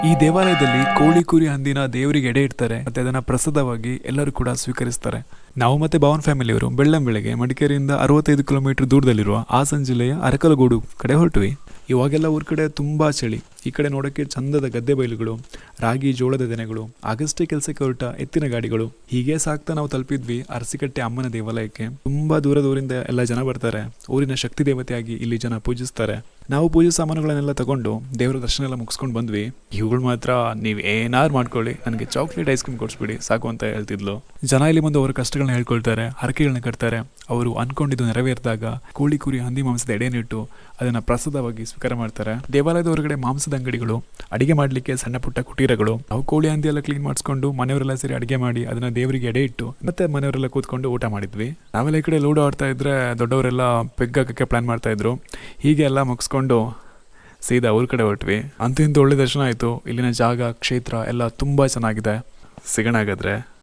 ಈ ದೇವಾಲಯದಲ್ಲಿ ಕೋಳಿ ಕುರಿ ಹಂದಿನ ದೇವರಿಗೆ ಎಡೆ ಇಡ್ತಾರೆ ಮತ್ತೆ ಅದನ್ನ ಪ್ರಸಾದವಾಗಿ ಎಲ್ಲರೂ ಕೂಡ ಸ್ವೀಕರಿಸ್ತಾರೆ. ನಾವು ಮತ್ತೆ ಭಾವನ್ ಫ್ಯಾಮಿಲಿಯವರು ಬೆಳ್ಳಂಬೆಳಗ್ಗೆ ಮಡಿಕೇರಿಯಿಂದ 65 ಕಿಲೋಮೀಟರ್ ದೂರದಲ್ಲಿರುವ ಹಾಸನ ಜಿಲ್ಲೆಯ ಅರಕಲಗೂಡು ಕಡೆ ಹೊರಟ್ವಿ. ಇವಾಗೆಲ್ಲ ಊರ್ ಕಡೆ ತುಂಬಾ ಚಳಿ. ಈ ಕಡೆ ನೋಡಕ್ಕೆ ಚಂದದ ಗದ್ದೆ ಬಯಲುಗಳು, ರಾಗಿ ಜೋಳದ ತೆನೆಗಳು, ಆಗಷ್ಟೇ ಕೆಲಸಕ್ಕೆ ಹೊರಟ ಎತ್ತಿನ ಗಾಡಿಗಳು. ಹೀಗೆ ಸಾಕ್ತಾ ನಾವು ತಲುಪಿದ್ವಿ ಅರಸಿಕಟ್ಟೆ ಅಮ್ಮನ ದೇವಾಲಯಕ್ಕೆ. ತುಂಬಾ ದೂರದಿಂದ ಎಲ್ಲ ಜನ ಬರ್ತಾರೆ. ಊರಿನ ಶಕ್ತಿ ದೇವತೆಯಾಗಿ ಇಲ್ಲಿ ಜನ ಪೂಜಿಸ್ತಾರೆ. ನಾವು ಪೂಜೆ ಸಾಮಾನುಗಳನ್ನೆಲ್ಲ ತಗೊಂಡು ದೇವರ ದರ್ಶನ ಎಲ್ಲ ಮುಗಿಸ್ಕೊಂಡು ಬಂದ್ವಿ. ಇವುಗಳು ಮಾತ್ರ ನೀವ್ ಏನಾರು ಮಾಡ್ಕೊಳ್ಳಿ, ನನಗೆ ಚಾಕ್ಲೇಟ್ ಐಸ್ ಕ್ರೀಮ್ ಕೊಡಿಸ್ಬಿಡಿ ಸಾಕು ಅಂತ ಹೇಳ್ತಿದ್ಲು. ಜನ ಇಲ್ಲಿ ಬಂದು ಅವರ ಕಷ್ಟಗಳನ್ನ ಹೇಳ್ಕೊಳ್ತಾರೆ, ಹರಕೆಗಳನ್ನ ಕಟ್ತಾರೆ. ಅವರು ಅನ್ಕೊಂಡಿದ್ದು ನೆರವೇರಿದಾಗ ಕೋಳಿ ಕುರಿ ಹಂದಿ ಮಾಂಸದ ಎಡೆನಿಟ್ಟು ಅದನ್ನ ಪ್ರಸಾದವಾಗಿ ಸ್ವೀಕಾರ ಮಾಡ್ತಾರೆ. ದೇವಾಲಯದ ಹೊರಗಡೆ ಮಾಂಸದ ಅಂಗಡಿಗಳು, ಅಡಿಗೆ ಮಾಡ್ಲಿಕ್ಕೆ ಸಣ್ಣ ಪುಟ್ಟ ಕುಟೀರಗಳು. ನಾವು ಕೋಳಿ ಹಂದಿ ಎಲ್ಲ ಕ್ಲೀನ್ ಮಾಡಿಸ್ಕೊಂಡು ಮನೆಯವರೆಲ್ಲ ಸೇರಿ ಅಡಿಗೆ ಮಾಡಿ ಅದನ್ನ ದೇವರಿಗೆ ಎಡೆ ಇಟ್ಟು ಮತ್ತೆ ಮನೆಯವರೆಲ್ಲ ಕೂತ್ಕೊಂಡು ಊಟ ಮಾಡಿದ್ವಿ. ನಾವೆಲ್ಲ ಈ ಕಡೆ ಲೂಡೋ ಆಡ್ತಾ ಇದ್ರೆ ದೊಡ್ಡವರೆಲ್ಲ ಪೆಗ್ ಹಾಕಕ್ಕೆ ಪ್ಲಾನ್ ಮಾಡ್ತಾ ಇದ್ರು. ಹೀಗೆ ಎಲ್ಲ ಮುಗಿಸ್ಕೊಂಡು ಸೀದಾ ಊರ್ ಕಡೆ ಹೊರಟ್ವಿ. ಅಂತೂ ಇಂತೂ ಒಳ್ಳೆ ದರ್ಶನ ಆಯ್ತು. ಇಲ್ಲಿನ ಜಾಗ ಕ್ಷೇತ್ರ ಎಲ್ಲ ತುಂಬಾ ಚೆನ್ನಾಗಿದೆ. ಸಿಗೋಣ ಹಾಗಾದ್ರೆ.